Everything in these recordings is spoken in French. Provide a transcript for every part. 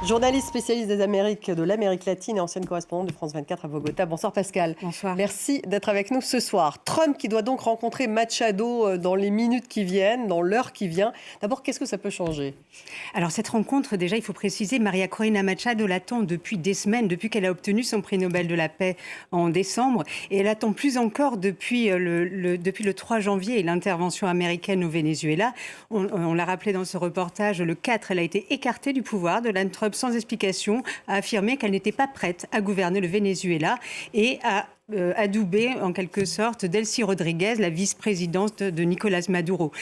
Journaliste spécialiste de l'Amérique latine et ancienne correspondante de France 24 à Bogota. Bonsoir Pascal. Bonsoir. Merci d'être avec nous ce soir. Trump qui doit donc rencontrer Machado dans les minutes qui viennent, dans l'heure qui vient. D'abord, qu'est-ce que ça peut changer ? Alors cette rencontre, déjà, il faut préciser, María Corina Machado l'attend depuis des semaines, depuis qu'elle a obtenu son prix Nobel de la paix en décembre. Et elle attend plus encore depuis le 3 janvier et l'intervention américaine au Venezuela. On l'a rappelé dans ce reportage, le 4, elle a été écartée du pouvoir. Donald Trump, sans explication, a affirmé qu'elle n'était pas prête à gouverner le Venezuela et a adoubé en quelque sorte Delcy Rodríguez, la vice-présidente de Nicolás Maduro.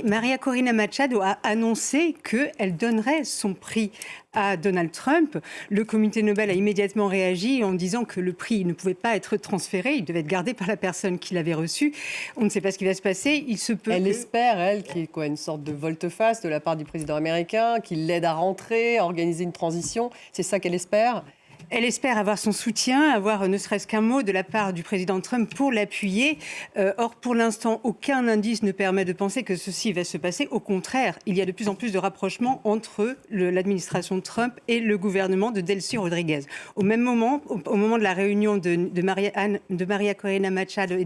María Corina Machado a annoncé qu'elle donnerait son prix à Donald Trump. Le comité Nobel a immédiatement réagi en disant que le prix ne pouvait pas être transféré, il devait être gardé par la personne qui l'avait reçu. On ne sait pas ce qui va se passer. Il se peut espère, elle, qu'il y ait une sorte de volte-face de la part du président américain, qu'il l'aide à rentrer, à organiser une transition. C'est ça qu'elle espère ? Elle espère avoir son soutien, avoir ne serait-ce qu'un mot de la part du président Trump pour l'appuyer. Or, pour l'instant, aucun indice ne permet de penser que ceci va se passer. Au contraire, il y a de plus en plus de rapprochements entre l'administration Trump et le gouvernement de Delcy Rodríguez. Au même moment, au moment de la réunion de María Corina Machado et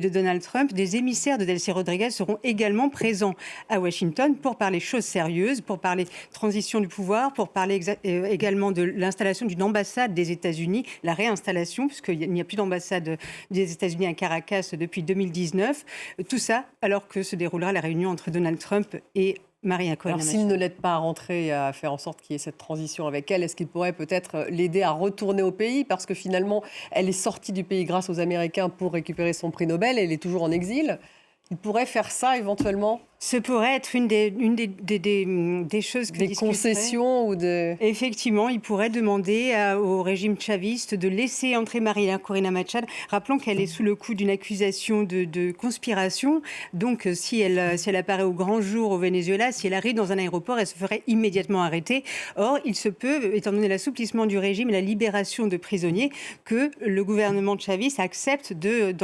de Donald Trump, des émissaires de Delcy Rodríguez seront également présents à Washington pour parler choses sérieuses, pour parler transition du pouvoir, pour parler également de l'installation d'une ambassade des États-Unis, la réinstallation, puisqu'il n'y a plus d'ambassade des États-Unis à Caracas depuis 2019. Tout ça alors que se déroulera la réunion entre Donald Trump et María Corina Machado. S'il ne l'aide pas à rentrer, à faire en sorte qu'il y ait cette transition avec elle, est-ce qu'il pourrait peut-être l'aider à retourner au pays ? Parce que finalement, elle est sortie du pays grâce aux Américains pour récupérer son prix Nobel. Elle est toujours en exil. Il pourrait faire ça éventuellement ? Ce pourrait être une des choses que des concessions ou de... Effectivement, il pourrait demander au régime chaviste de laisser entrer María Corina Machado. Rappelons qu'elle est sous le coup d'une accusation de conspiration. Donc, si elle apparaît au grand jour au Venezuela, si elle arrive dans un aéroport, elle se ferait immédiatement arrêter. Or, il se peut, étant donné l'assouplissement du régime et la libération de prisonniers, que le gouvernement chaviste accepte de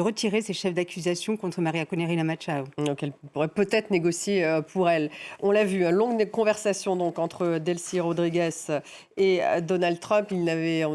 retirer ses chefs d'accusation contre María Corina Machado. Donc elle pourrait peut-être négocier pour elle. On l'a vu, une longue conversation donc, entre Delcy Rodríguez et Donald Trump. On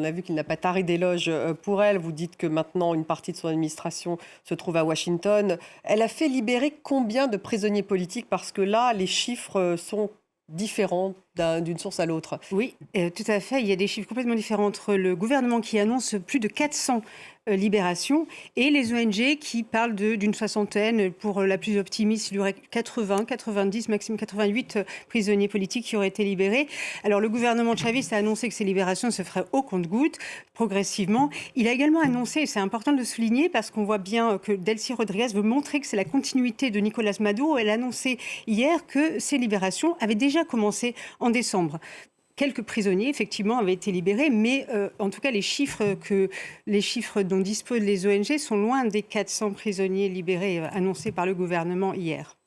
a vu qu'il n'a pas taré d'éloges pour elle. Vous dites que maintenant, une partie de son administration se trouve à Washington. Elle a fait libérer combien de prisonniers politiques ? Parce que là, les chiffres sont différents d'une source à l'autre. Oui, tout à fait. Il y a des chiffres complètement différents entre le gouvernement qui annonce plus de 400 libérations et les ONG qui parlent d'une soixantaine. Pour la plus optimiste, il y aurait 80, 90, maximum 88 prisonniers politiques qui auraient été libérés. Alors le gouvernement chaviste a annoncé que ces libérations se feraient au compte-gouttes, progressivement. Il a également annoncé, et c'est important de le souligner parce qu'on voit bien que Delcy Rodríguez veut montrer que c'est la continuité de Nicolás Maduro. Elle a annoncé hier que ces libérations avaient déjà commencé en décembre. Quelques prisonniers, effectivement, avaient été libérés, mais en tout cas, les chiffres dont disposent les ONG sont loin des 400 prisonniers libérés annoncés par le gouvernement hier.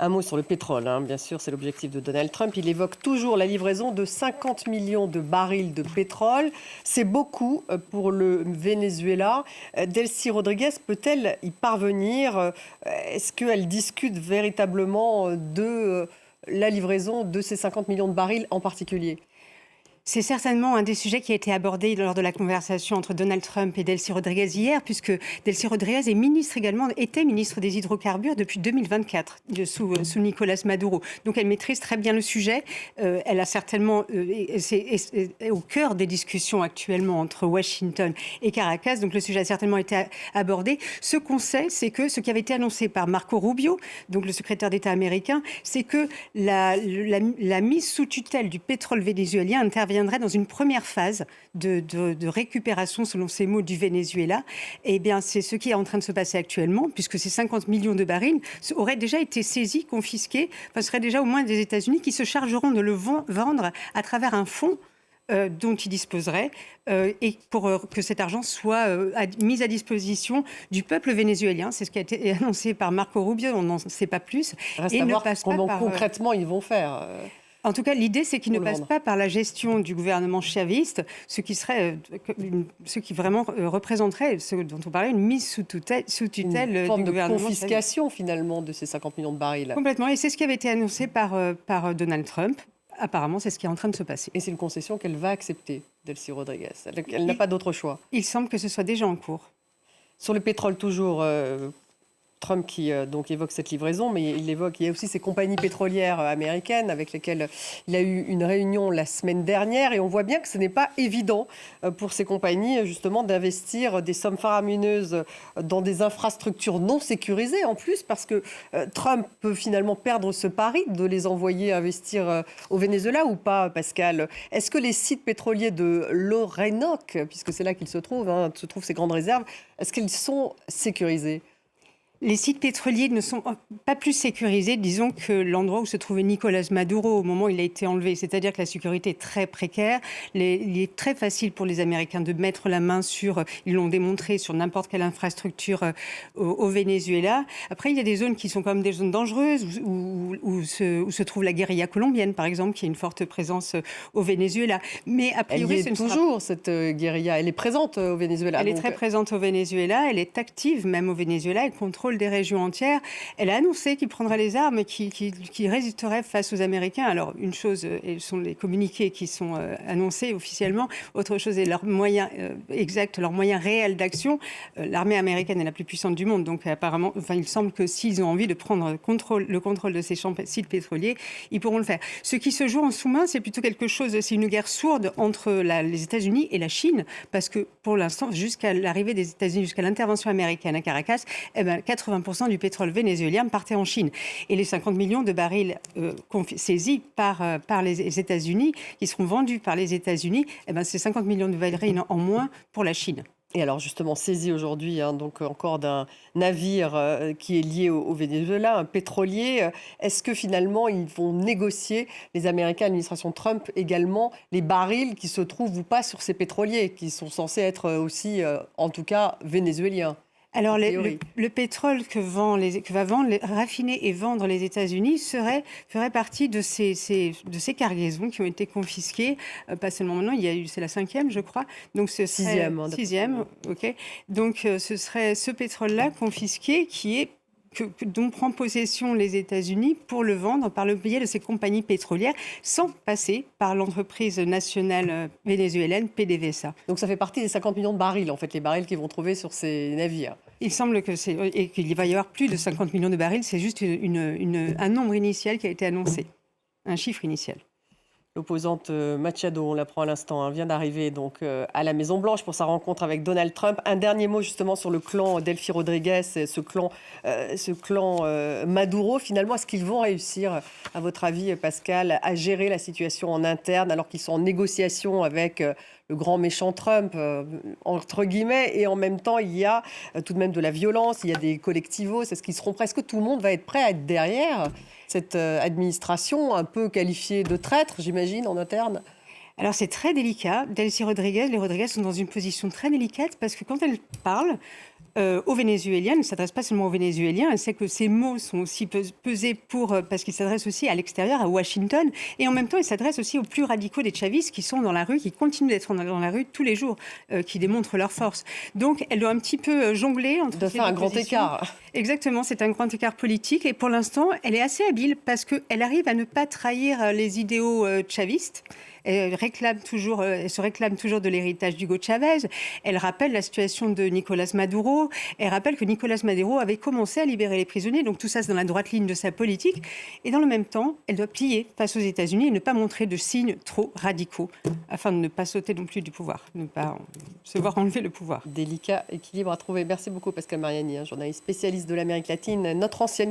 Un mot sur le pétrole, bien sûr, c'est l'objectif de Donald Trump. Il évoque toujours la livraison de 50 millions de barils de pétrole. C'est beaucoup pour le Venezuela. Delcy Rodríguez peut-elle y parvenir ? Est-ce qu'elle discute véritablement de la livraison de ces 50 millions de barils en particulier ? C'est certainement un des sujets qui a été abordé lors de la conversation entre Donald Trump et Delcy Rodríguez hier, puisque Delcy Rodríguez était ministre des hydrocarbures depuis 2024, sous Nicolás Maduro. Donc elle maîtrise très bien le sujet. Elle a certainement, c'est au cœur des discussions actuellement entre Washington et Caracas. Donc le sujet a certainement été abordé. Ce qu'on sait, c'est que ce qui avait été annoncé par Marco Rubio, donc le secrétaire d'État américain, c'est que la mise sous tutelle du pétrole vénézuélien interviendrait dans une première phase de récupération, selon ces mots, du Venezuela. Eh bien, c'est ce qui est en train de se passer actuellement, puisque ces 50 millions de barils auraient déjà été saisis, confisqués, seraient déjà aux mains des États-Unis qui se chargeront de le vendre à travers un fonds dont ils disposeraient et pour que cet argent soit mis à disposition du peuple vénézuélien. C'est ce qui a été annoncé par Marco Rubio, on n'en sait pas plus. Reste à voir comment concrètement ils vont faire. En tout cas, l'idée, c'est qu'il ne Pour le passe vendre. pas par la gestion du gouvernement chaviste, ce qui serait, ce qui vraiment représenterait, ce dont on parlait, une mise sous tutelle Une forme du de gouvernement chaviste. confiscation finalement de ces 50 millions de barils. Complètement, et c'est ce qui avait été annoncé par Donald Trump. Apparemment, c'est ce qui est en train de se passer. Et c'est une concession qu'elle va accepter, Delcy Rodriguez. Elle n'a pas d'autre choix. Il semble que ce soit déjà en cours. Sur le pétrole toujours, Trump qui donc évoque cette livraison, mais il y a aussi ces compagnies pétrolières américaines avec lesquelles il a eu une réunion la semaine dernière, et on voit bien que ce n'est pas évident pour ces compagnies justement d'investir des sommes faramineuses dans des infrastructures non sécurisées en plus, parce que Trump peut finalement perdre ce pari de les envoyer investir au Venezuela ou pas, Pascal? Est-ce que les sites pétroliers de l'Orénoque, puisque c'est là qu'ils se trouvent ces grandes réserves, est-ce qu'ils sont sécurisés? Les sites pétroliers ne sont pas plus sécurisés, disons, que l'endroit où se trouvait Nicolás Maduro au moment où il a été enlevé. C'est-à-dire que la sécurité est très précaire. Il est très facile pour les Américains de mettre la main sur, ils l'ont démontré, sur n'importe quelle infrastructure au Venezuela. Après, il y a des zones qui sont quand même des zones dangereuses, où se trouve la guérilla colombienne, par exemple, qui a une forte présence au Venezuela. Mais a priori, elle y est toujours, cette guérilla. Elle est présente au Venezuela. Elle est très présente au Venezuela. Elle est active même au Venezuela. Elle contrôle des régions entières. Elle a annoncé qu'il prendrait les armes et qu'il résisterait face aux Américains. Alors, une chose sont les communiqués qui sont annoncés officiellement. Autre chose est leurs moyens exacts, leurs moyens réels d'action. L'armée américaine est la plus puissante du monde. Donc, apparemment, il semble que s'ils ont envie de prendre le contrôle de ces sites pétroliers, ils pourront le faire. Ce qui se joue en sous-main, c'est plutôt quelque chose, c'est une guerre sourde entre les États-Unis et la Chine. Parce que, pour l'instant, jusqu'à l'arrivée des États-Unis, jusqu'à l'intervention américaine à Caracas, 80% du pétrole vénézuélien partait en Chine. Et les 50 millions de barils saisis par les États-Unis, qui seront vendus par les États-Unis, c'est 50 millions de barils en moins pour la Chine. Et alors justement, saisi aujourd'hui, donc encore d'un navire qui est lié au Venezuela, un pétrolier. Est-ce que finalement, ils vont négocier, les Américains, l'administration Trump, également les barils qui se trouvent ou pas sur ces pétroliers, qui sont censés être aussi, en tout cas, vénézuéliens? Alors, le pétrole que va vendre, raffiner et vendre les États-Unis ferait partie de ces cargaisons qui ont été confisquées. Pas seulement maintenant, c'est la 5e, je crois. Donc, ce serait 6e, ok. Donc, ce serait ce pétrole-là confisqué dont prend possession les États-Unis pour le vendre par le biais de ces compagnies pétrolières, sans passer par l'entreprise nationale vénézuélienne PDVSA. Donc ça fait partie des 50 millions de barils, en fait, les barils qu'ils vont trouver sur ces navires. Il semble qu'il va y avoir plus de 50 millions de barils, c'est juste un nombre initial qui a été annoncé, un chiffre initial. L'opposante Machado, on l'apprend à l'instant, vient d'arriver donc à la Maison-Blanche pour sa rencontre avec Donald Trump. Un dernier mot justement sur le clan Delcy Rodriguez, ce clan Maduro. Finalement, est-ce qu'ils vont réussir, à votre avis, Pascal, à gérer la situation en interne alors qu'ils sont en négociation avec le grand méchant Trump, entre guillemets, et en même temps, il y a tout de même de la violence, il y a des collectivos. Est-ce qu'ils seront presque tout le monde va être prêt à être derrière cette administration un peu qualifiée de traître, j'imagine, en interne? Alors c'est très délicat. Delcy Rodriguez, les Rodriguez sont dans une position très délicate parce que quand elle parle aux Vénézuéliens, elle ne s'adresse pas seulement aux Vénézuéliens, elle sait que ces mots sont aussi pesés parce qu'ils s'adressent aussi à l'extérieur, à Washington, et en même temps, elle s'adresse aussi aux plus radicaux des chavistes qui sont dans la rue, qui continuent d'être dans la rue tous les jours, qui démontrent leur force. Donc, elle doit un petit peu jongler entre de faire un grand écart. Exactement, c'est un grand écart politique, et pour l'instant, elle est assez habile parce qu'elle arrive à ne pas trahir les idéaux chavistes. Elle se réclame toujours de l'héritage d'Hugo Chavez. Elle rappelle la situation de Nicolás Maduro. Elle rappelle que Nicolás Maduro avait commencé à libérer les prisonniers. Donc tout ça, c'est dans la droite ligne de sa politique. Et dans le même temps, elle doit plier face aux États-Unis et ne pas montrer de signes trop radicaux afin de ne pas sauter non plus du pouvoir, ne pas se voir enlever le pouvoir. Délicat équilibre à trouver. Merci beaucoup Pascal Mariani, journaliste spécialiste de l'Amérique latine, notre ancienne